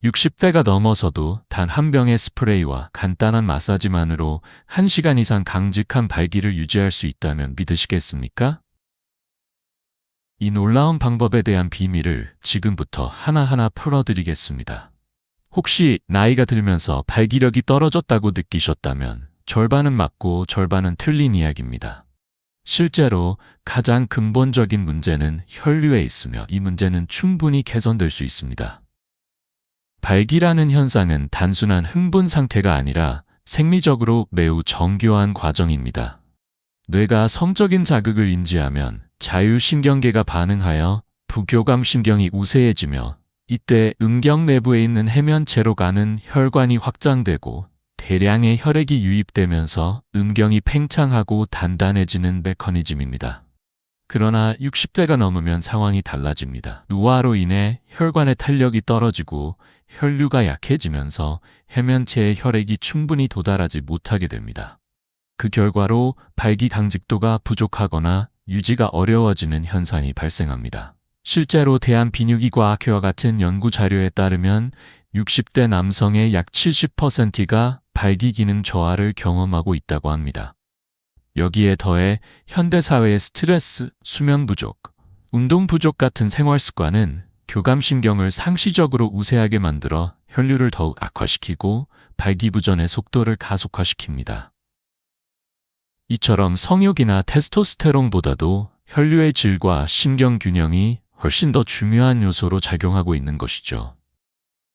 60대가 넘어서도 단 한 병의 스프레이와 간단한 마사지만으로 1시간 이상 강직한 발기를 유지할 수 있다면 믿으시겠습니까? 이 놀라운 방법에 대한 비밀을 지금부터 하나하나 풀어드리겠습니다. 혹시 나이가 들면서 발기력이 떨어졌다고 느끼셨다면 절반은 맞고 절반은 틀린 이야기입니다. 실제로 가장 근본적인 문제는 혈류에 있으며 이 문제는 충분히 개선될 수 있습니다. 발기라는 현상은 단순한 흥분 상태가 아니라 생리적으로 매우 정교한 과정입니다. 뇌가 성적인 자극을 인지하면 자율신경계가 반응하여 부교감신경이 우세해지며 이때 음경 내부에 있는 해면체로 가는 혈관이 확장되고 대량의 혈액이 유입되면서 음경이 팽창하고 단단해지는 메커니즘입니다. 그러나 60대가 넘으면 상황이 달라집니다. 노화로 인해 혈관의 탄력이 떨어지고 혈류가 약해지면서 해면체의 혈액이 충분히 도달하지 못하게 됩니다. 그 결과로 발기 강직도가 부족하거나 유지가 어려워지는 현상이 발생합니다. 실제로 대한비뇨기과학회와 같은 연구 자료에 따르면 60대 남성의 약 70%가 발기 기능 저하를 경험하고 있다고 합니다. 여기에 더해 현대사회의 스트레스, 수면 부족, 운동 부족 같은 생활 습관은 교감신경을 상시적으로 우세하게 만들어 혈류를 더욱 악화시키고 발기부전의 속도를 가속화시킵니다. 이처럼 성욕이나 테스토스테론보다도 혈류의 질과 신경 균형이 훨씬 더 중요한 요소로 작용하고 있는 것이죠.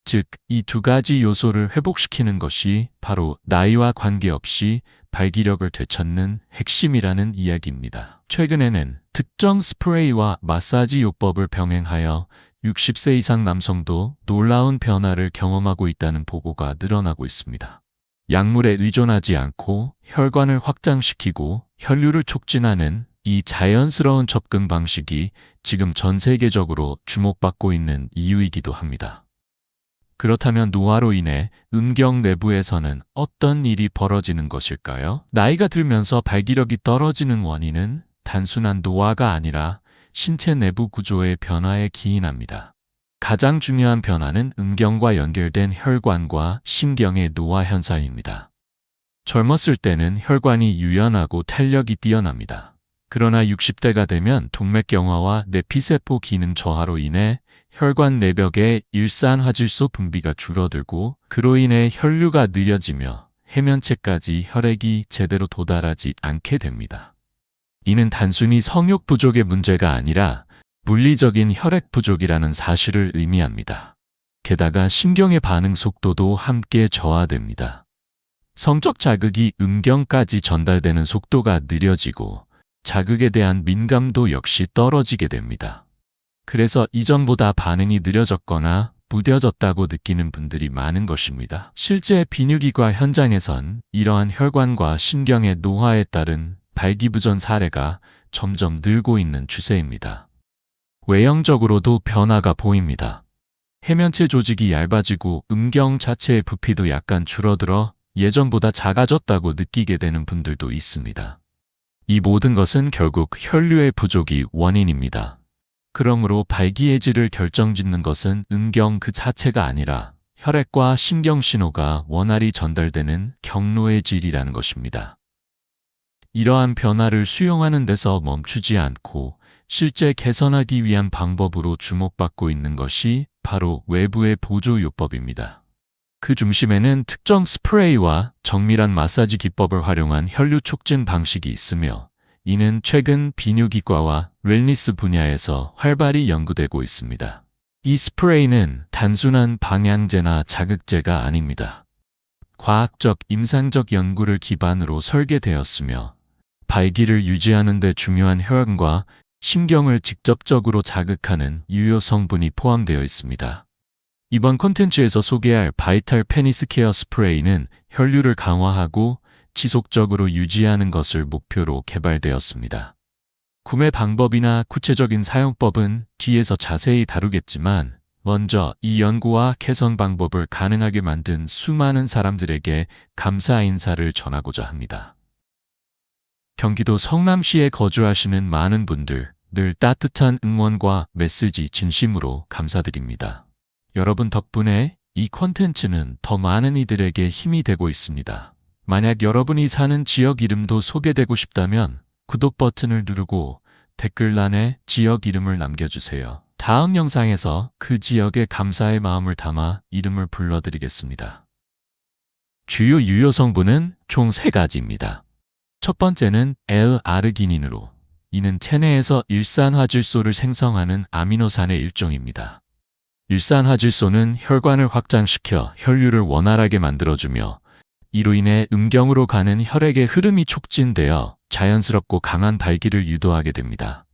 즉, 이 두 가지 요소를 회복시키는 것이 바로 나이와 관계없이 발기력을 되찾는 핵심이라는 이야기입니다. 최근에는 특정 스프레이와 마사지 요법을 병행하여 60세 이상 남성도 놀라운 변화를 경험하고 있다는 보고가 늘어나고 있습니다. 약물에 의존하지 않고 혈관을 확장시키고 혈류를 촉진하는 이 자연스러운 접근 방식이 지금 전 세계적으로 주목받고 있는 이유이기도 합니다. 그렇다면 노화로 인해 음경 내부에서는 어떤 일이 벌어지는 것일까요? 나이가 들면서 발기력이 떨어지는 원인은 단순한 노화가 아니라 신체 내부 구조의 변화에 기인합니다. 가장 중요한 변화는 음경과 연결된 혈관과 신경의 노화 현상입니다. 젊었을 때는 혈관이 유연하고 탄력이 뛰어납니다. 그러나 60대가 되면 동맥경화와 뇌피세포 기능 저하로 인해 혈관 내벽의 일산화질소 분비가 줄어들고 그로 인해 혈류가 느려지며 해면체까지 혈액이 제대로 도달하지 않게 됩니다. 이는 단순히 성욕 부족의 문제가 아니라 물리적인 혈액 부족이라는 사실을 의미합니다. 게다가 신경의 반응 속도도 함께 저하됩니다. 성적 자극이 음경까지 전달되는 속도가 느려지고 자극에 대한 민감도 역시 떨어지게 됩니다. 그래서 이전보다 반응이 느려졌거나 무뎌졌다고 느끼는 분들이 많은 것입니다. 실제 비뇨기과 현장에선 이러한 혈관과 신경의 노화에 따른 발기부전 사례가 점점 늘고 있는 추세입니다. 외형적으로도 변화가 보입니다. 해면체 조직이 얇아지고 음경 자체의 부피도 약간 줄어들어 예전보다 작아졌다고 느끼게 되는 분들도 있습니다. 이 모든 것은 결국 혈류의 부족이 원인입니다. 그러므로 발기의 질을 결정짓는 것은 음경 그 자체가 아니라 혈액과 신경 신호가 원활히 전달되는 경로의 질이라는 것입니다. 이러한 변화를 수용하는 데서 멈추지 않고 실제 개선하기 위한 방법으로 주목받고 있는 것이 바로 외부의 보조요법입니다. 그 중심에는 특정 스프레이와 정밀한 마사지 기법을 활용한 혈류 촉진 방식이 있으며 이는 최근 비뇨기과와 웰니스 분야에서 활발히 연구되고 있습니다. 이 스프레이는 단순한 방향제나 자극제가 아닙니다. 과학적, 임상적 연구를 기반으로 설계되었으며 발기를 유지하는 데 중요한 혈관과 신경을 직접적으로 자극하는 유효 성분이 포함되어 있습니다. 이번 콘텐츠에서 소개할 바이탈 페니스 케어 스프레이는 혈류를 강화하고 지속적으로 유지하는 것을 목표로 개발되었습니다. 구매 방법이나 구체적인 사용법은 뒤에서 자세히 다루겠지만 먼저 이 연구와 개선 방법을 가능하게 만든 수많은 사람들에게 감사 인사를 전하고자 합니다. 경기도 성남시에 거주하시는 많은 분들, 늘 따뜻한 응원과 메시지 진심으로 감사드립니다. 여러분 덕분에 이 콘텐츠는 더 많은 이들에게 힘이 되고 있습니다. 만약 여러분이 사는 지역 이름도 소개되고 싶다면 구독 버튼을 누르고 댓글란에 지역 이름을 남겨주세요. 다음 영상에서 그 지역에 감사의 마음을 담아 이름을 불러드리겠습니다. 주요 유효 성분은 총 3가지입니다. 첫 번째는 L-아르기닌으로, 이는 체내에서 일산화질소를 생성하는 아미노산의 일종입니다. 일산화질소는 혈관을 확장시켜 혈류를 원활하게 만들어주며 이로 인해 음경으로 가는 혈액의 흐름이 촉진되어 자연스럽고 강한 발기를 유도하게 됩니다.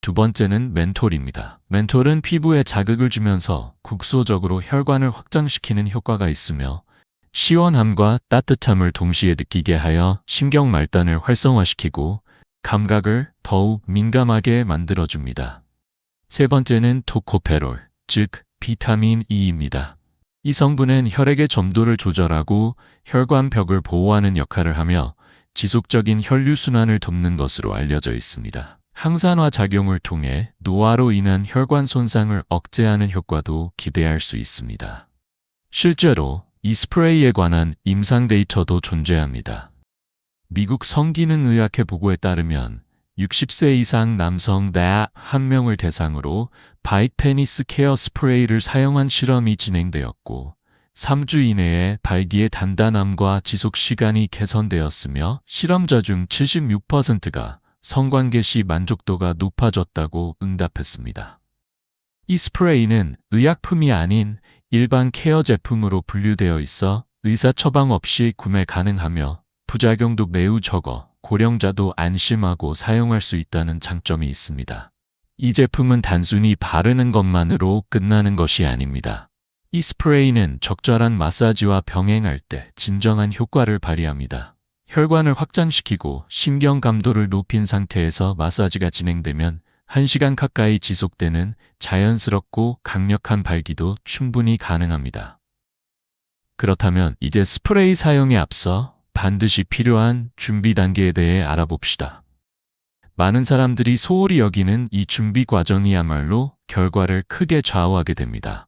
두 번째는 멘톨입니다. 멘톨은 피부에 자극을 주면서 국소적으로 혈관을 확장시키는 효과가 있으며 시원함과 따뜻함을 동시에 느끼게 하여 신경 말단을 활성화시키고 감각을 더욱 민감하게 만들어줍니다. 세 번째는 토코페롤, 즉 비타민 E입니다. 이 성분은 혈액의 점도를 조절하고 혈관벽을 보호하는 역할을 하며 지속적인 혈류순환을 돕는 것으로 알려져 있습니다. 항산화 작용을 통해 노화로 인한 혈관 손상을 억제하는 효과도 기대할 수 있습니다. 실제로 이 스프레이에 관한 임상 데이터도 존재합니다. 미국 성기능의학회 보고에 따르면 60세 이상 남성 1명을 대상으로 바이페니스 케어 스프레이를 사용한 실험이 진행되었고 3주 이내에 발기의 단단함과 지속 시간이 개선되었으며 실험자 중 76%가 성관계 시 만족도가 높아졌다고 응답했습니다. 이 스프레이는 의약품이 아닌 일반 케어 제품으로 분류되어 있어 의사 처방 없이 구매 가능하며 부작용도 매우 적어 고령자도 안심하고 사용할 수 있다는 장점이 있습니다. 이 제품은 단순히 바르는 것만으로 끝나는 것이 아닙니다. 이 스프레이는 적절한 마사지와 병행할 때 진정한 효과를 발휘합니다. 혈관을 확장시키고 신경 감도를 높인 상태에서 마사지가 진행되면 1시간 가까이 지속되는 자연스럽고 강력한 발기도 충분히 가능합니다. 그렇다면 이제 스프레이 사용에 앞서 반드시 필요한 준비 단계에 대해 알아봅시다. 많은 사람들이 소홀히 여기는 이 준비 과정이야말로 결과를 크게 좌우하게 됩니다.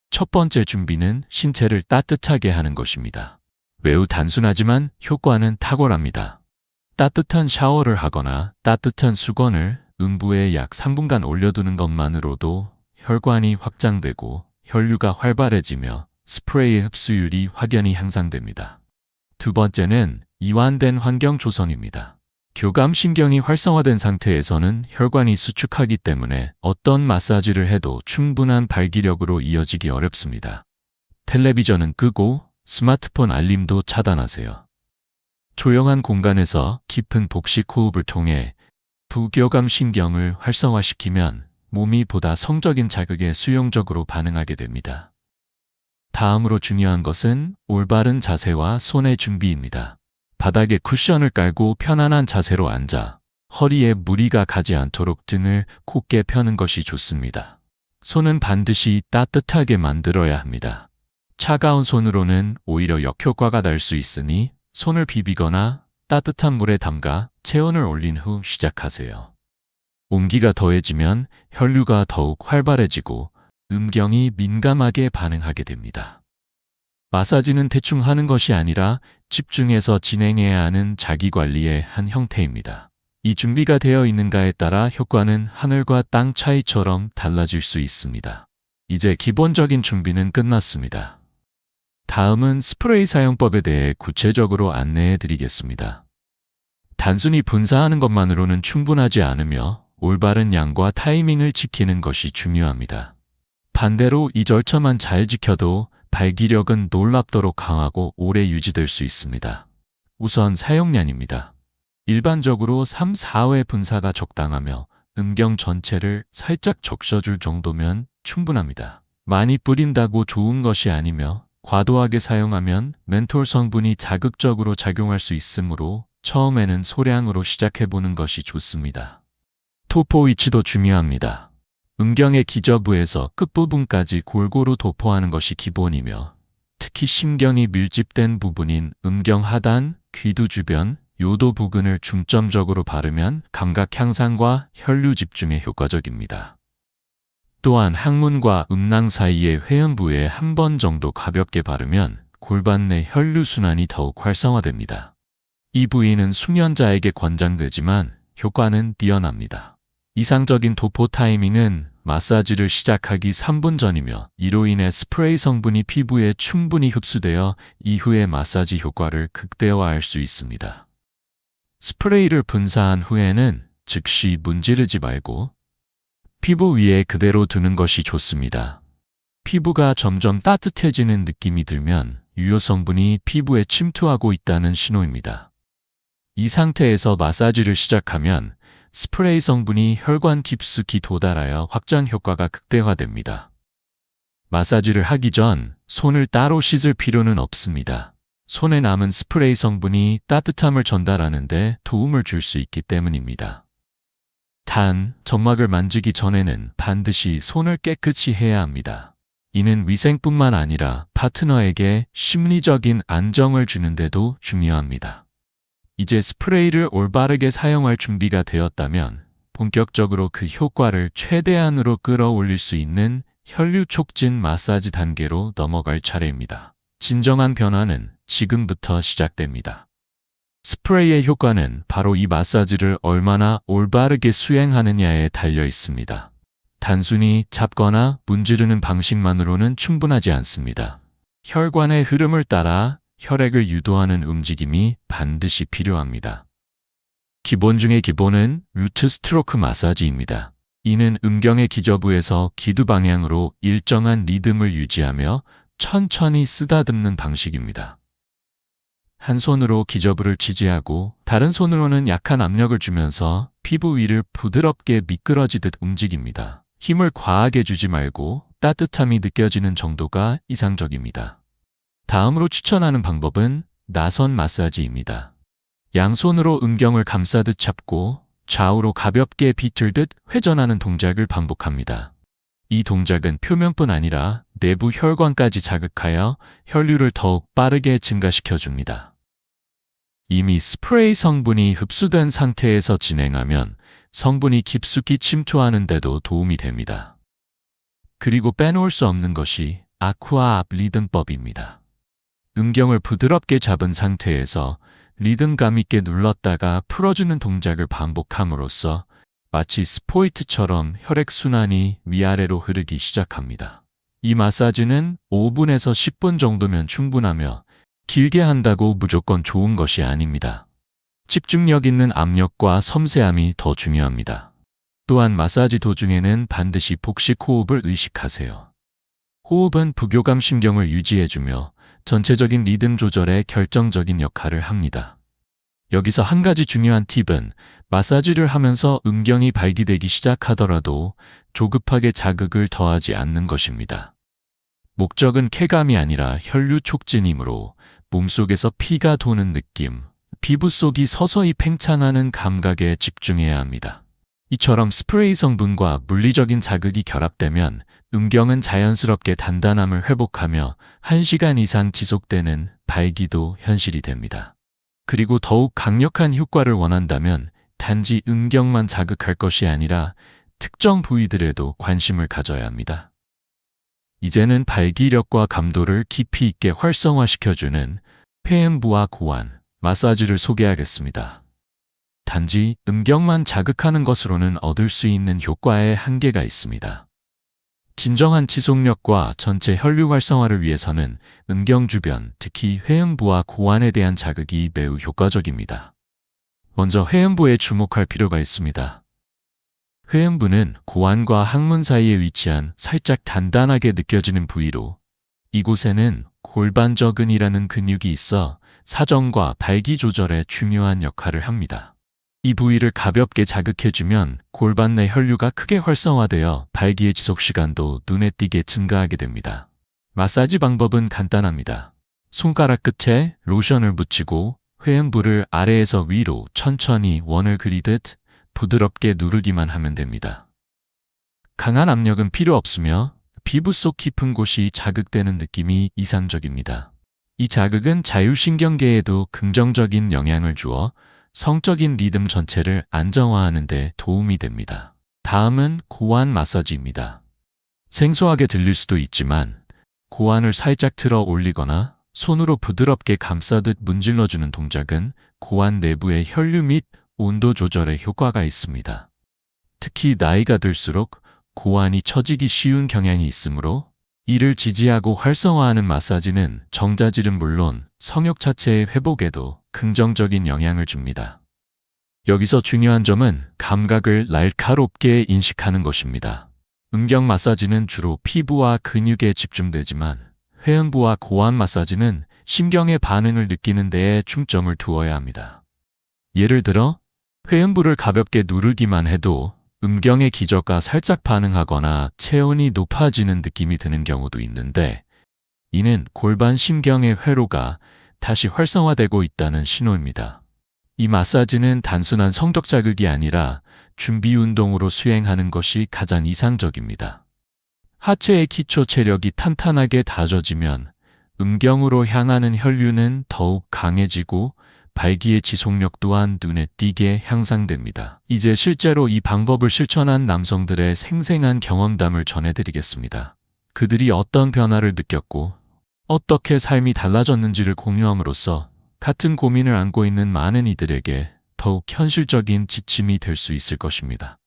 첫 번째 준비는 신체를 따뜻하게 하는 것입니다. 매우 단순하지만 효과는 탁월합니다. 따뜻한 샤워를 하거나 따뜻한 수건을 음부에 약 3분간 올려두는 것만으로도 혈관이 확장되고 혈류가 활발해지며 스프레이의 흡수율이 확연히 향상됩니다. 두 번째는 이완된 환경 조성입니다. 교감신경이 활성화된 상태에서는 혈관이 수축하기 때문에 어떤 마사지를 해도 충분한 발기력으로 이어지기 어렵습니다. 텔레비전은 끄고 스마트폰 알림도 차단하세요. 조용한 공간에서 깊은 복식 호흡을 통해 부교감신경을 활성화시키면 몸이 보다 성적인 자극에 수용적으로 반응하게 됩니다. 다음으로 중요한 것은 올바른 자세와 손의 준비입니다. 바닥에 쿠션을 깔고 편안한 자세로 앉아 허리에 무리가 가지 않도록 등을 곧게 펴는 것이 좋습니다. 손은 반드시 따뜻하게 만들어야 합니다. 차가운 손으로는 오히려 역효과가 날 수 있으니 손을 비비거나 따뜻한 물에 담가 체온을 올린 후 시작하세요. 온기가 더해지면 혈류가 더욱 활발해지고 음경이 민감하게 반응하게 됩니다. 마사지는 대충 하는 것이 아니라 집중해서 진행해야 하는 자기관리의 한 형태입니다. 이 준비가 되어 있는가에 따라 효과는 하늘과 땅 차이처럼 달라질 수 있습니다. 이제 기본적인 준비는 끝났습니다. 다음은 스프레이 사용법에 대해 구체적으로 안내해 드리겠습니다. 단순히 분사하는 것만으로는 충분하지 않으며 올바른 양과 타이밍을 지키는 것이 중요합니다. 반대로 이 절차만 잘 지켜도 발기력은 놀랍도록 강하고 오래 유지될 수 있습니다. 우선 사용량입니다. 일반적으로 3-4회 분사가 적당하며 음경 전체를 살짝 적셔줄 정도면 충분합니다. 많이 뿌린다고 좋은 것이 아니며 과도하게 사용하면 멘톨 성분이 자극적으로 작용할 수 있으므로 처음에는 소량으로 시작해보는 것이 좋습니다. 도포 위치도 중요합니다. 음경의 기저부에서 끝부분까지 골고루 도포하는 것이 기본이며 특히 신경이 밀집된 부분인 음경 하단, 귀두 주변, 요도 부근을 중점적으로 바르면 감각 향상과 혈류 집중에 효과적입니다. 또한 항문과 음낭 사이의 회음부에 한 번 정도 가볍게 바르면 골반 내 혈류순환이 더욱 활성화됩니다. 이 부위는 숙련자에게 권장되지만 효과는 뛰어납니다. 이상적인 도포 타이밍은 마사지를 시작하기 3분 전이며 이로 인해 스프레이 성분이 피부에 충분히 흡수되어 이후의 마사지 효과를 극대화할 수 있습니다. 스프레이를 분사한 후에는 즉시 문지르지 말고 피부 위에 그대로 두는 것이 좋습니다. 피부가 점점 따뜻해지는 느낌이 들면 유효 성분이 피부에 침투하고 있다는 신호입니다. 이 상태에서 마사지를 시작하면 스프레이 성분이 혈관 깊숙이 도달하여 확장 효과가 극대화됩니다. 마사지를 하기 전 손을 따로 씻을 필요는 없습니다. 손에 남은 스프레이 성분이 따뜻함을 전달하는 데 도움을 줄 수 있기 때문입니다. 단, 점막을 만지기 전에는 반드시 손을 깨끗이 해야 합니다. 이는 위생뿐만 아니라 파트너에게 심리적인 안정을 주는 데도 중요합니다. 이제 스프레이를 올바르게 사용할 준비가 되었다면 본격적으로 그 효과를 최대한으로 끌어올릴 수 있는 혈류 촉진 마사지 단계로 넘어갈 차례입니다. 진정한 변화는 지금부터 시작됩니다. 스프레이의 효과는 바로 이 마사지를 얼마나 올바르게 수행하느냐에 달려 있습니다. 단순히 잡거나 문지르는 방식만으로는 충분하지 않습니다. 혈관의 흐름을 따라 혈액을 유도하는 움직임이 반드시 필요합니다. 기본 중의 기본은 루트 스트로크 마사지입니다. 이는 음경의 기저부에서 기두 방향으로 일정한 리듬을 유지하며 천천히 쓰다듬는 방식입니다. 한 손으로 기저부를 지지하고 다른 손으로는 약한 압력을 주면서 피부 위를 부드럽게 미끄러지듯 움직입니다. 힘을 과하게 주지 말고 따뜻함이 느껴지는 정도가 이상적입니다. 다음으로 추천하는 방법은 나선 마사지입니다. 양손으로 음경을 감싸듯 잡고 좌우로 가볍게 비틀듯 회전하는 동작을 반복합니다. 이 동작은 표면뿐 아니라 내부 혈관까지 자극하여 혈류를 더욱 빠르게 증가시켜줍니다. 이미 스프레이 성분이 흡수된 상태에서 진행하면 성분이 깊숙이 침투하는 데도 도움이 됩니다. 그리고 빼놓을 수 없는 것이 아쿠아 앞 리듬법입니다. 음경을 부드럽게 잡은 상태에서 리듬감 있게 눌렀다가 풀어주는 동작을 반복함으로써 마치 스포이트처럼 혈액순환이 위아래로 흐르기 시작합니다. 이 마사지는 5분에서 10분 정도면 충분하며 길게 한다고 무조건 좋은 것이 아닙니다. 집중력 있는 압력과 섬세함이 더 중요합니다. 또한 마사지 도중에는 반드시 복식 호흡을 의식하세요. 호흡은 부교감 신경을 유지해주며 전체적인 리듬 조절에 결정적인 역할을 합니다. 여기서 한 가지 중요한 팁은 마사지를 하면서 음경이 발기되기 시작하더라도 조급하게 자극을 더하지 않는 것입니다. 목적은 쾌감이 아니라 혈류 촉진이므로 몸속에서 피가 도는 느낌, 피부 속이 서서히 팽창하는 감각에 집중해야 합니다. 이처럼 스프레이 성분과 물리적인 자극이 결합되면 음경은 자연스럽게 단단함을 회복하며 1시간 이상 지속되는 발기도 현실이 됩니다. 그리고 더욱 강력한 효과를 원한다면 단지 음경만 자극할 것이 아니라 특정 부위들에도 관심을 가져야 합니다. 이제는 발기력과 감도를 깊이 있게 활성화시켜주는 회음부와 고환, 마사지를 소개하겠습니다. 단지 음경만 자극하는 것으로는 얻을 수 있는 효과에 한계가 있습니다. 진정한 지속력과 전체 혈류 활성화를 위해서는 음경 주변, 특히 회음부와 고환에 대한 자극이 매우 효과적입니다. 먼저 회음부에 주목할 필요가 있습니다. 회음부는 고환과 항문 사이에 위치한 살짝 단단하게 느껴지는 부위로 이곳에는 골반저근이라는 근육이 있어 사정과 발기 조절에 중요한 역할을 합니다. 이 부위를 가볍게 자극해주면 골반 내 혈류가 크게 활성화되어 발기의 지속 시간도 눈에 띄게 증가하게 됩니다. 마사지 방법은 간단합니다. 손가락 끝에 로션을 묻히고 회음부를 아래에서 위로 천천히 원을 그리듯 부드럽게 누르기만 하면 됩니다. 강한 압력은 필요 없으며 피부 속 깊은 곳이 자극되는 느낌이 이상적입니다. 이 자극은 자율신경계에도 긍정적인 영향을 주어 성적인 리듬 전체를 안정화하는 데 도움이 됩니다. 다음은 고환 마사지입니다. 생소하게 들릴 수도 있지만 고환을 살짝 틀어 올리거나 손으로 부드럽게 감싸듯 문질러주는 동작은 고환 내부의 혈류 및 온도 조절에 효과가 있습니다. 특히 나이가 들수록 고환이 처지기 쉬운 경향이 있으므로 이를 지지하고 활성화하는 마사지는 정자질은 물론 성욕 자체의 회복에도 긍정적인 영향을 줍니다. 여기서 중요한 점은 감각을 날카롭게 인식하는 것입니다. 음경 마사지는 주로 피부와 근육에 집중되지만 회음부와 고환 마사지는 신경의 반응을 느끼는 데에 중점을 두어야 합니다. 예를 들어 회음부를 가볍게 누르기만 해도 음경의 기저가 살짝 반응하거나 체온이 높아지는 느낌이 드는 경우도 있는데 이는 골반 신경의 회로가 다시 활성화되고 있다는 신호입니다. 이 마사지는 단순한 성적 자극이 아니라 준비 운동으로 수행하는 것이 가장 이상적입니다. 하체의 기초 체력이 탄탄하게 다져지면 음경으로 향하는 혈류는 더욱 강해지고 발기의 지속력 또한 눈에 띄게 향상됩니다. 이제 실제로 이 방법을 실천한 남성들의 생생한 경험담을 전해드리겠습니다. 그들이 어떤 변화를 느꼈고 어떻게 삶이 달라졌는지를 공유함으로써 같은 고민을 안고 있는 많은 이들에게 더욱 현실적인 지침이 될 수 있을 것입니다.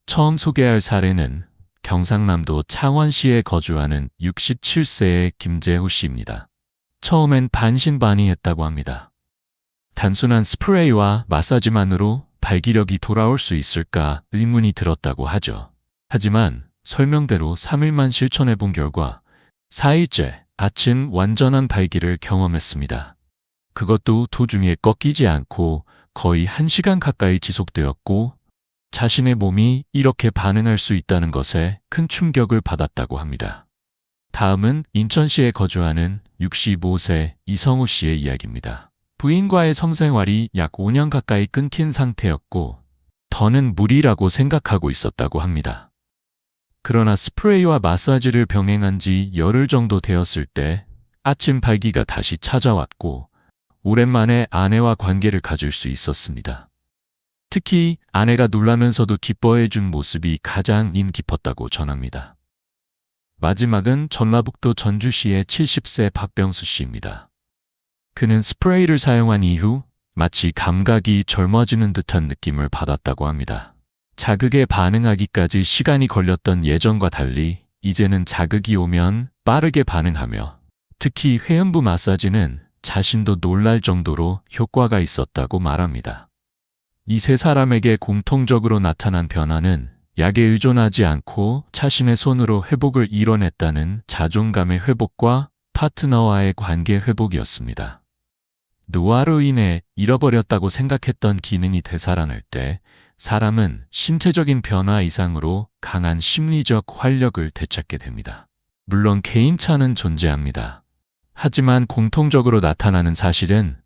처음 소개할 사례는 경상남도 창원시에 거주하는 67세의 김재후 씨입니다. 처음엔 반신반의했다고 합니다. 단순한 스프레이와 마사지만으로 발기력이 돌아올 수 있을까 의문이 들었다고 하죠. 하지만 설명대로 3일만 실천해 본 결과 4일째 아침 완전한 발기를 경험했습니다. 그것도 도중에 꺾이지 않고 거의 1시간 가까이 지속되었고 자신의 몸이 이렇게 반응할 수 있다는 것에 큰 충격을 받았다고 합니다. 다음은 인천시에 거주하는 65세 이성우 씨의 이야기입니다. 부인과의 성생활이 약 5년 가까이 끊긴 상태였고 더는 무리라고 생각하고 있었다고 합니다. 그러나 스프레이와 마사지를 병행한 지 열흘 정도 되었을 때 아침 발기가 다시 찾아왔고 오랜만에 아내와 관계를 가질 수 있었습니다. 특히 아내가 놀라면서도 기뻐해준 모습이 가장 인 깊었다고 전합니다. 마지막은 전라북도 전주시의 70세 박병수 씨입니다. 그는 스프레이를 사용한 이후 마치 감각이 젊어지는 듯한 느낌을 받았다고 합니다. 자극에 반응하기까지 시간이 걸렸던 예전과 달리 이제는 자극이 오면 빠르게 반응하며 특히 회음부 마사지는 자신도 놀랄 정도로 효과가 있었다고 말합니다. 이 세 사람에게 공통적으로 나타난 변화는 약에 의존하지 않고 자신의 손으로 회복을 이뤄냈다는 자존감의 회복과 파트너와의 관계 회복이었습니다. 노화로 인해 잃어버렸다고 생각했던 기능이 되살아날 때 사람은 신체적인 변화 이상으로 강한 심리적 활력을 되찾게 됩니다. 물론 개인차는 존재합니다. 하지만 공통적으로 나타나는 사실은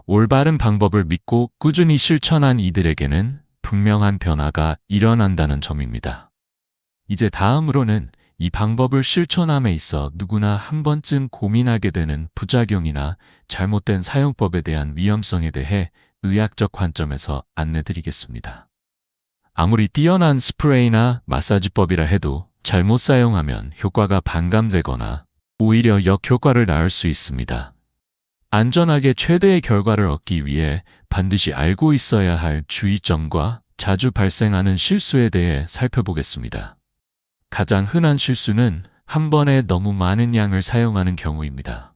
올바른 방법을 믿고 꾸준히 실천한 이들에게는 분명한 변화가 일어난다는 점입니다. 이제 다음으로는 이 방법을 실천함에 있어 누구나 한 번쯤 고민하게 되는 부작용이나 잘못된 사용법에 대한 위험성에 대해 의학적 관점에서 안내드리겠습니다. 아무리 뛰어난 스프레이나 마사지법이라 해도 잘못 사용하면 효과가 반감되거나 오히려 역효과를 낳을 수 있습니다. 안전하게 최대의 결과를 얻기 위해 반드시 알고 있어야 할 주의점과 자주 발생하는 실수에 대해 살펴보겠습니다. 가장 흔한 실수는 한 번에 너무 많은 양을 사용하는 경우입니다.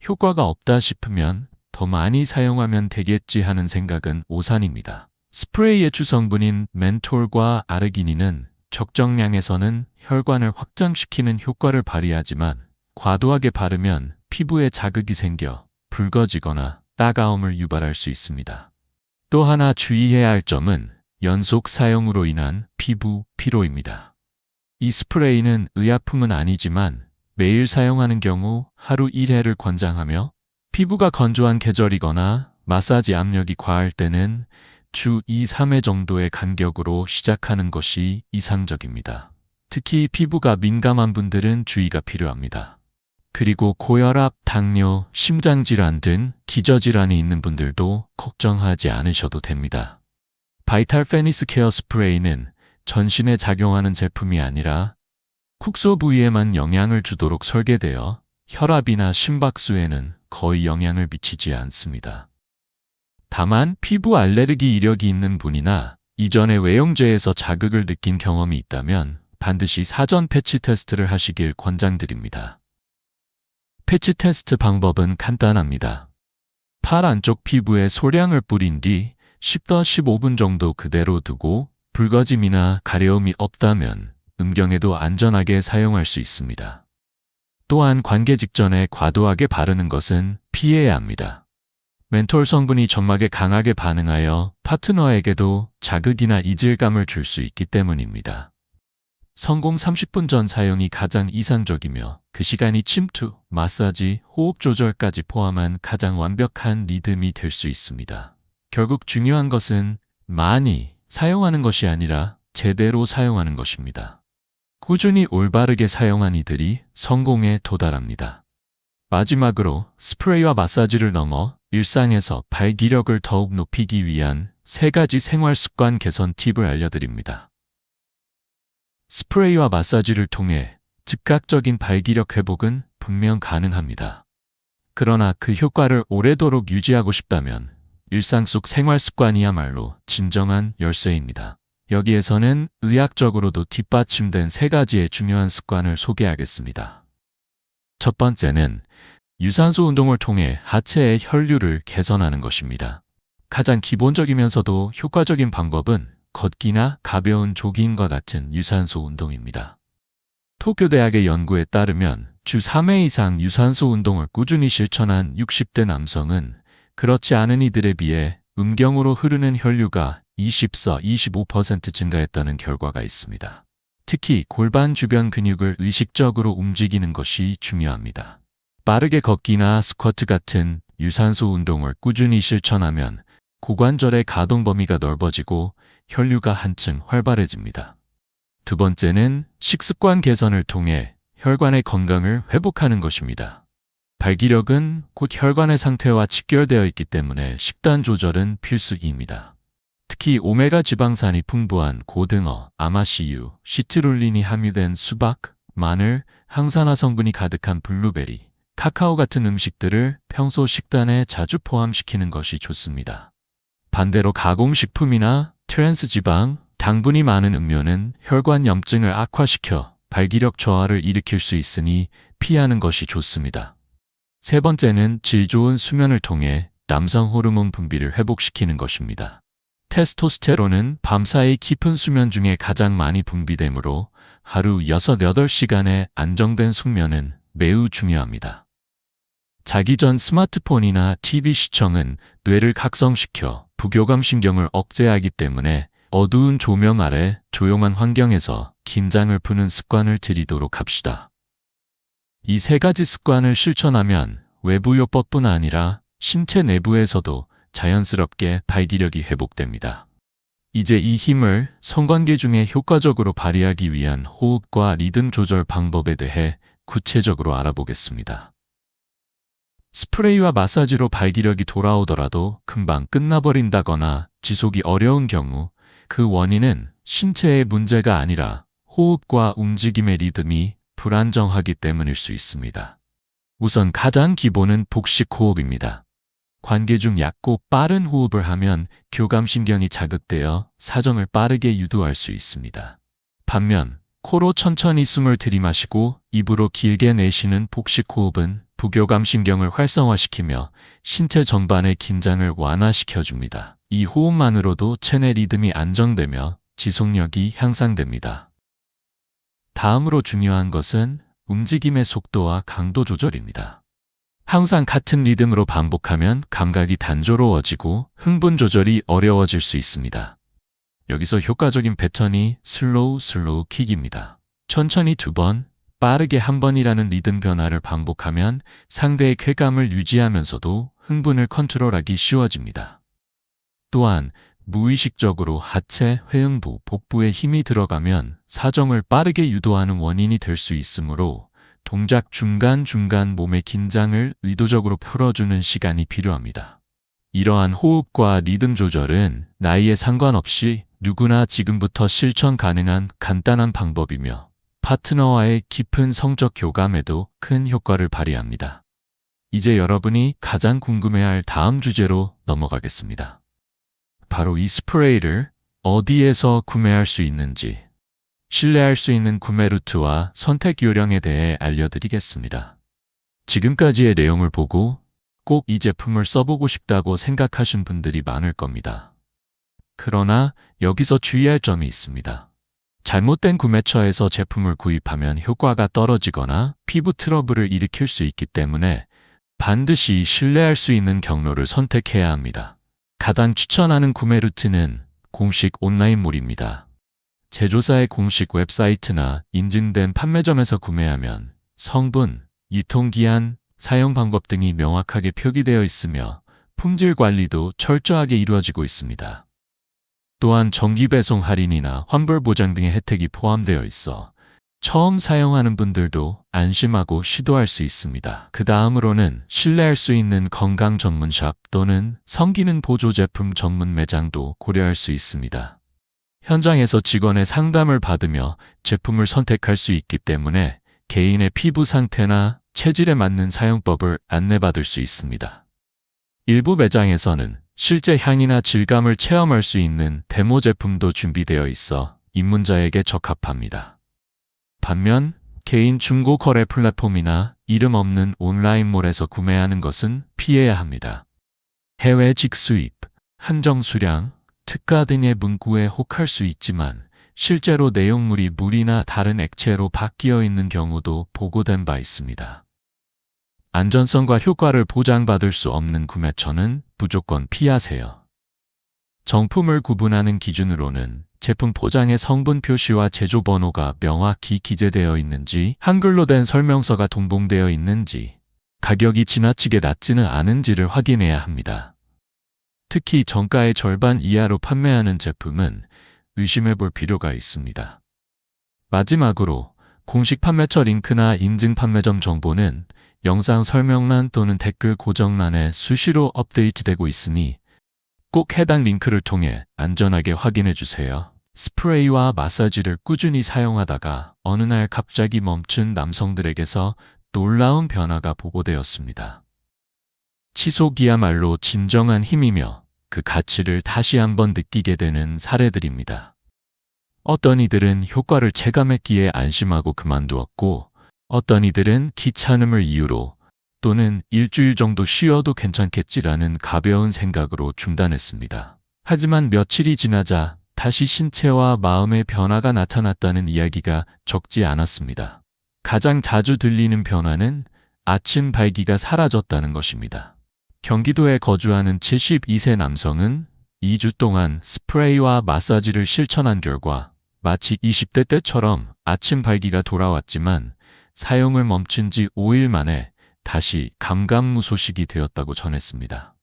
효과가 없다 싶으면 더 많이 사용하면 되겠지 하는 생각은 오산입니다. 스프레이의 주성분인 멘톨과 아르기닌은 적정량에서는 혈관을 확장시키는 효과를 발휘하지만 과도하게 바르면 피부에 자극이 생겨 붉어지거나 따가움을 유발할 수 있습니다. 또 하나 주의해야 할 점은 연속 사용으로 인한 피부 피로입니다. 이 스프레이는 의약품은 아니지만 매일 사용하는 경우 하루 1회를 권장하며 피부가 건조한 계절이거나 마사지 압력이 과할 때는 주 2, 3회 정도의 간격으로 시작하는 것이 이상적입니다. 특히 피부가 민감한 분들은 주의가 필요합니다. 그리고 고혈압, 당뇨, 심장질환 등 기저질환이 있는 분들도 걱정하지 않으셔도 됩니다. 바이탈 페니스 케어 스프레이는 전신에 작용하는 제품이 아니라 국소 부위에만 영향을 주도록 설계되어 혈압이나 심박수에는 거의 영향을 미치지 않습니다. 다만 피부 알레르기 이력이 있는 분이나 이전에 외용제에서 자극을 느낀 경험이 있다면 반드시 사전 패치 테스트를 하시길 권장드립니다. 패치 테스트 방법은 간단합니다. 팔 안쪽 피부에 소량을 뿌린 뒤 10-15분 정도 그대로 두고 붉어짐이나 가려움이 없다면 음경에도 안전하게 사용할 수 있습니다. 또한 관계 직전에 과도하게 바르는 것은 피해야 합니다. 멘톨 성분이 점막에 강하게 반응하여 파트너에게도 자극이나 이질감을 줄 수 있기 때문입니다. 성공 30분 전 사용이 가장 이상적이며 그 시간이 침투, 마사지, 호흡 조절까지 포함한 가장 완벽한 리듬이 될 수 있습니다. 결국 중요한 것은 많이 사용하는 것이 아니라 제대로 사용하는 것입니다. 꾸준히 올바르게 사용한 이들이 성공에 도달합니다. 마지막으로 스프레이와 마사지를 넘어 일상에서 발기력을 더욱 높이기 위한 3가지 생활 습관 개선 팁을 알려드립니다. 스프레이와 마사지를 통해 즉각적인 발기력 회복은 분명 가능합니다. 그러나 그 효과를 오래도록 유지하고 싶다면 일상 속 생활 습관이야말로 진정한 열쇠입니다. 여기에서는 의학적으로도 뒷받침된 3가지의 중요한 습관을 소개하겠습니다. 첫 번째는 유산소 운동을 통해 하체의 혈류를 개선하는 것입니다. 가장 기본적이면서도 효과적인 방법은 걷기나 가벼운 조깅과 같은 유산소 운동입니다. 도쿄대학의 연구에 따르면 주 3회 이상 유산소 운동을 꾸준히 실천한 60대 남성은 그렇지 않은 이들에 비해 음경으로 흐르는 혈류가 24-25% 증가했다는 결과가 있습니다. 특히 골반 주변 근육을 의식적으로 움직이는 것이 중요합니다. 빠르게 걷기나 스쿼트 같은 유산소 운동을 꾸준히 실천하면 고관절의 가동 범위가 넓어지고 혈류가 한층 활발해집니다. 두 번째는 식습관 개선을 통해 혈관의 건강을 회복하는 것입니다. 발기력은 곧 혈관의 상태와 직결되어 있기 때문에 식단 조절은 필수입니다. 특히 오메가 지방산이 풍부한 고등어, 아마씨유, 시트룰린이 함유된 수박, 마늘, 항산화 성분이 가득한 블루베리, 카카오 같은 음식들을 평소 식단에 자주 포함시키는 것이 좋습니다. 반대로 가공식품이나 트랜스 지방, 당분이 많은 음료는 혈관 염증을 악화시켜 발기력 저하를 일으킬 수 있으니 피하는 것이 좋습니다. 세 번째는 질 좋은 수면을 통해 남성 호르몬 분비를 회복시키는 것입니다. 테스토스테론은 밤사이 깊은 수면 중에 가장 많이 분비되므로 하루 6-8시간의 안정된 숙면은 매우 중요합니다. 자기 전 스마트폰이나 TV 시청은 뇌를 각성시켜 부교감 신경을 억제하기 때문에 어두운 조명 아래 조용한 환경에서 긴장을 푸는 습관을 들이도록 합시다. 이 3가지 습관을 실천하면 외부 요법뿐 아니라 신체 내부에서도 자연스럽게 발기력이 회복됩니다. 이제 이 힘을 성관계 중에 효과적으로 발휘하기 위한 호흡과 리듬 조절 방법에 대해 구체적으로 알아보겠습니다. 스프레이와 마사지로 발기력이 돌아오더라도 금방 끝나버린다거나 지속이 어려운 경우 그 원인은 신체의 문제가 아니라 호흡과 움직임의 리듬이 불안정하기 때문일 수 있습니다. 우선 가장 기본은 복식 호흡입니다. 관계 중 얕고 빠른 호흡을 하면 교감신경이 자극되어 사정을 빠르게 유도할 수 있습니다. 반면 코로 천천히 숨을 들이마시고 입으로 길게 내쉬는 복식 호흡은 부교감신경을 활성화시키며 신체 전반의 긴장을 완화시켜줍니다. 이 호흡만으로도 체내 리듬이 안정되며 지속력이 향상됩니다. 다음으로 중요한 것은 움직임의 속도와 강도 조절입니다. 항상 같은 리듬으로 반복하면 감각이 단조로워지고 흥분 조절이 어려워질 수 있습니다. 여기서 효과적인 패턴이 슬로우 킥입니다. 천천히 2번, 빠르게 1번이라는 리듬 변화를 반복하면 상대의 쾌감을 유지하면서도 흥분을 컨트롤하기 쉬워집니다. 또한 무의식적으로 하체, 회음부, 복부에 힘이 들어가면 사정을 빠르게 유도하는 원인이 될 수 있으므로 동작 중간중간 몸의 긴장을 의도적으로 풀어주는 시간이 필요합니다. 이러한 호흡과 리듬 조절은 나이에 상관없이 누구나 지금부터 실천 가능한 간단한 방법이며 파트너와의 깊은 성적 교감에도 큰 효과를 발휘합니다. 이제 여러분이 가장 궁금해할 다음 주제로 넘어가겠습니다. 바로 이 스프레이를 어디에서 구매할 수 있는지, 신뢰할 수 있는 구매 루트와 선택 요령에 대해 알려드리겠습니다. 지금까지의 내용을 보고 꼭 이 제품을 써보고 싶다고 생각하신 분들이 많을 겁니다. 그러나 여기서 주의할 점이 있습니다. 잘못된 구매처에서 제품을 구입하면 효과가 떨어지거나 피부 트러블을 일으킬 수 있기 때문에 반드시 신뢰할 수 있는 경로를 선택해야 합니다. 가장 추천하는 구매 루트는 공식 온라인몰입니다. 제조사의 공식 웹사이트나 인증된 판매점에서 구매하면 성분, 유통기한, 사용 방법 등이 명확하게 표기되어 있으며 품질 관리도 철저하게 이루어지고 있습니다. 또한 정기 배송 할인이나 환불 보장 등의 혜택이 포함되어 있어 처음 사용하는 분들도 안심하고 시도할 수 있습니다. 그 다음으로는 신뢰할 수 있는 건강 전문샵 또는 성기능 보조 제품 전문 매장도 고려할 수 있습니다. 현장에서 직원의 상담을 받으며 제품을 선택할 수 있기 때문에 개인의 피부 상태나 체질에 맞는 사용법을 안내받을 수 있습니다. 일부 매장에서는 실제 향이나 질감을 체험할 수 있는 데모 제품도 준비되어 있어 입문자에게 적합합니다. 반면 개인 중고 거래 플랫폼이나 이름 없는 온라인몰에서 구매하는 것은 피해야 합니다. 해외 직수입, 한정 수량, 특가 등의 문구에 혹할 수 있지만 실제로 내용물이 물이나 다른 액체로 바뀌어 있는 경우도 보고된 바 있습니다. 안전성과 효과를 보장받을 수 없는 구매처는 무조건 피하세요. 정품을 구분하는 기준으로는 제품 포장의 성분 표시와 제조 번호가 명확히 기재되어 있는지, 한글로 된 설명서가 동봉되어 있는지, 가격이 지나치게 낮지는 않은지를 확인해야 합니다. 특히 정가의 절반 이하로 판매하는 제품은 의심해 볼 필요가 있습니다. 마지막으로 공식 판매처 링크나 인증 판매점 정보는 영상 설명란 또는 댓글 고정란에 수시로 업데이트되고 있으니 꼭 해당 링크를 통해 안전하게 확인해 주세요. 스프레이와 마사지를 꾸준히 사용하다가 어느 날 갑자기 멈춘 남성들에게서 놀라운 변화가 보고되었습니다. 치속이야말로 진정한 힘이며 그 가치를 다시 한번 느끼게 되는 사례들입니다. 어떤 이들은 효과를 체감했기에 안심하고 그만두었고, 어떤 이들은 귀찮음을 이유로 또는 일주일 정도 쉬어도 괜찮겠지라는 가벼운 생각으로 중단했습니다. 하지만 며칠이 지나자 다시 신체와 마음의 변화가 나타났다는 이야기가 적지 않았습니다. 가장 자주 들리는 변화는 아침 발기가 사라졌다는 것입니다. 경기도에 거주하는 72세 남성은 2주 동안 스프레이와 마사지를 실천한 결과 마치 20대 때처럼 아침 발기가 돌아왔지만 사용을 멈춘 지 5일 만에 다시 감감무소식이 되었다고 전했습니다.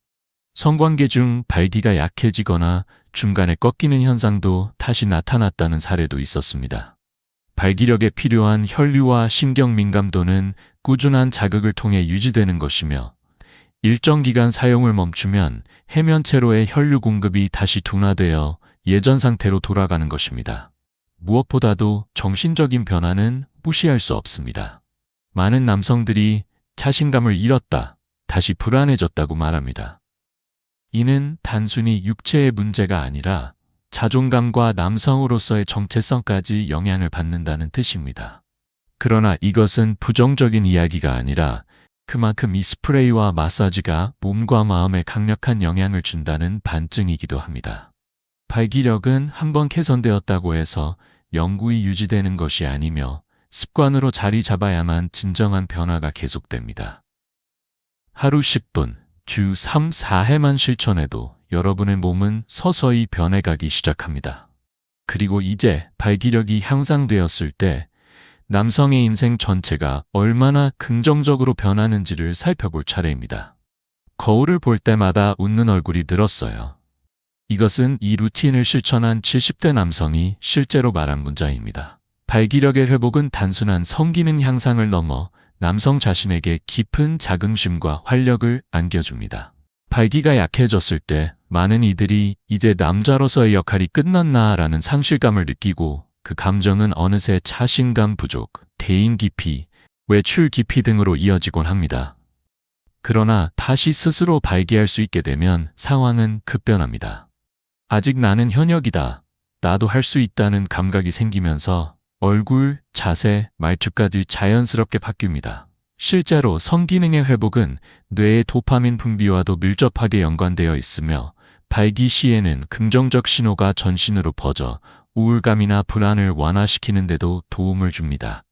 성관계 중 발기가 약해지거나 중간에 꺾이는 현상도 다시 나타났다는 사례도 있었습니다. 발기력에 필요한 혈류와 신경 민감도는 꾸준한 자극을 통해 유지되는 것이며 일정 기간 사용을 멈추면 해면체로의 혈류 공급이 다시 둔화되어 예전 상태로 돌아가는 것입니다. 무엇보다도 정신적인 변화는 무시할 수 없습니다. 많은 남성들이 자신감을 잃었다, 다시 불안해졌다고 말합니다. 이는 단순히 육체의 문제가 아니라 자존감과 남성으로서의 정체성까지 영향을 받는다는 뜻입니다. 그러나 이것은 부정적인 이야기가 아니라 그만큼 이 스프레이와 마사지가 몸과 마음에 강력한 영향을 준다는 반증이기도 합니다. 발기력은 한번 개선되었다고 해서 영구히 유지되는 것이 아니며 습관으로 자리 잡아야만 진정한 변화가 계속됩니다. 하루 10분, 주 3, 4회만 실천해도 여러분의 몸은 서서히 변해가기 시작합니다. 그리고 이제 발기력이 향상되었을 때 남성의 인생 전체가 얼마나 긍정적으로 변하는지를 살펴볼 차례입니다. 거울을 볼 때마다 웃는 얼굴이 늘었어요. 이것은 이 루틴을 실천한 70대 남성이 실제로 말한 문자입니다. 발기력의 회복은 단순한 성기능 향상을 넘어 남성 자신에게 깊은 자긍심과 활력을 안겨줍니다. 발기가 약해졌을 때 많은 이들이 이제 남자로서의 역할이 끝났나라는 상실감을 느끼고 그 감정은 어느새 자신감 부족, 대인 기피, 외출 기피 등으로 이어지곤 합니다. 그러나 다시 스스로 발기할 수 있게 되면 상황은 급변합니다. 아직 나는 현역이다. 나도 할 수 있다는 감각이 생기면서 얼굴, 자세, 말투까지 자연스럽게 바뀝니다. 실제로 성기능의 회복은 뇌의 도파민 분비와도 밀접하게 연관되어 있으며 발기 시에는 긍정적 신호가 전신으로 퍼져 우울감이나 불안을 완화시키는 데도 도움을 줍니다.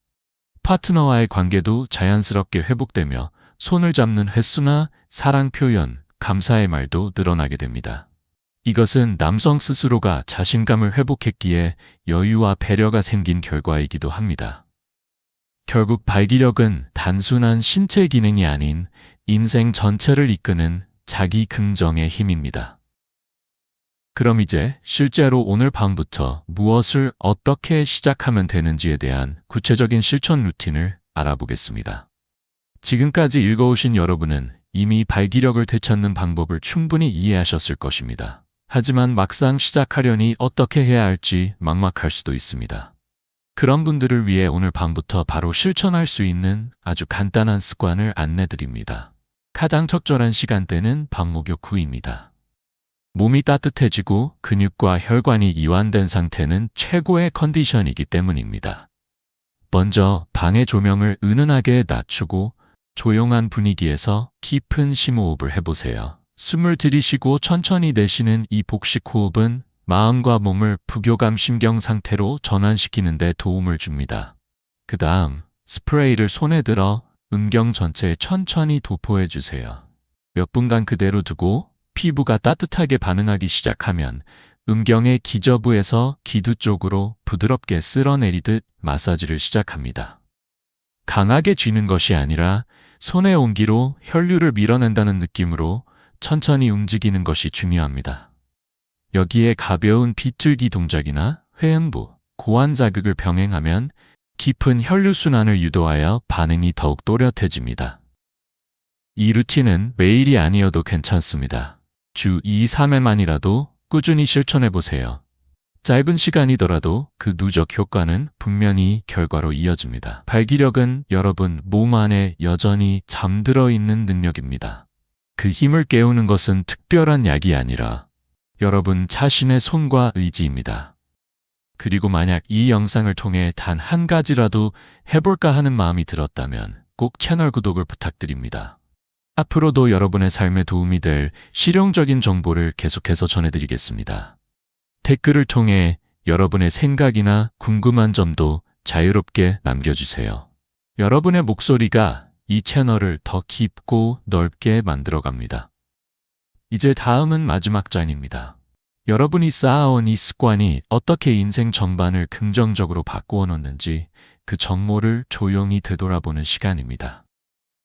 파트너와의 관계도 자연스럽게 회복되며 손을 잡는 횟수나 사랑 표현, 감사의 말도 늘어나게 됩니다. 이것은 남성 스스로가 자신감을 회복했기에 여유와 배려가 생긴 결과이기도 합니다. 결국 발기력은 단순한 신체 기능이 아닌 인생 전체를 이끄는 자기 긍정의 힘입니다. 그럼 이제 실제로 오늘 밤부터 무엇을 어떻게 시작하면 되는지에 대한 구체적인 실천 루틴을 알아보겠습니다. 지금까지 읽어오신 여러분은 이미 발기력을 되찾는 방법을 충분히 이해하셨을 것입니다. 하지만 막상 시작하려니 어떻게 해야 할지 막막할 수도 있습니다. 그런 분들을 위해 오늘 밤부터 바로 실천할 수 있는 아주 간단한 습관을 안내드립니다. 가장 적절한 시간대는 밤 목욕 후입니다. 몸이 따뜻해지고 근육과 혈관이 이완된 상태는 최고의 컨디션이기 때문입니다. 먼저 방의 조명을 은은하게 낮추고 조용한 분위기에서 깊은 심호흡을 해보세요. 숨을 들이쉬고 천천히 내쉬는 이 복식 호흡은 마음과 몸을 부교감 심경 상태로 전환시키는 데 도움을 줍니다. 그 다음 스프레이를 손에 들어 음경 전체에 천천히 도포해 주세요. 몇 분간 그대로 두고 피부가 따뜻하게 반응하기 시작하면 음경의 기저부에서 기두 쪽으로 부드럽게 쓸어내리듯 마사지를 시작합니다. 강하게 쥐는 것이 아니라 손의 온기로 혈류를 밀어낸다는 느낌으로 천천히 움직이는 것이 중요합니다. 여기에 가벼운 비틀기 동작이나 회음부, 고환 자극을 병행하면 깊은 혈류순환을 유도하여 반응이 더욱 또렷해집니다. 이 루틴은 매일이 아니어도 괜찮습니다. 주 2, 3회만이라도 꾸준히 실천해보세요. 짧은 시간이더라도 그 누적 효과는 분명히 결과로 이어집니다. 발기력은 여러분 몸 안에 여전히 잠들어 있는 능력입니다. 그 힘을 깨우는 것은 특별한 약이 아니라 여러분 자신의 손과 의지입니다. 그리고 만약 이 영상을 통해 단 한 가지라도 해볼까 하는 마음이 들었다면 꼭 채널 구독을 부탁드립니다. 앞으로도 여러분의 삶에 도움이 될 실용적인 정보를 계속해서 전해드리겠습니다. 댓글을 통해 여러분의 생각이나 궁금한 점도 자유롭게 남겨주세요. 여러분의 목소리가 이 채널을 더 깊고 넓게 만들어갑니다. 이제 다음은 마지막 장입니다. 여러분이 쌓아온 이 습관이 어떻게 인생 전반을 긍정적으로 바꾸어 놓는지 그 정모를 조용히 되돌아보는 시간입니다.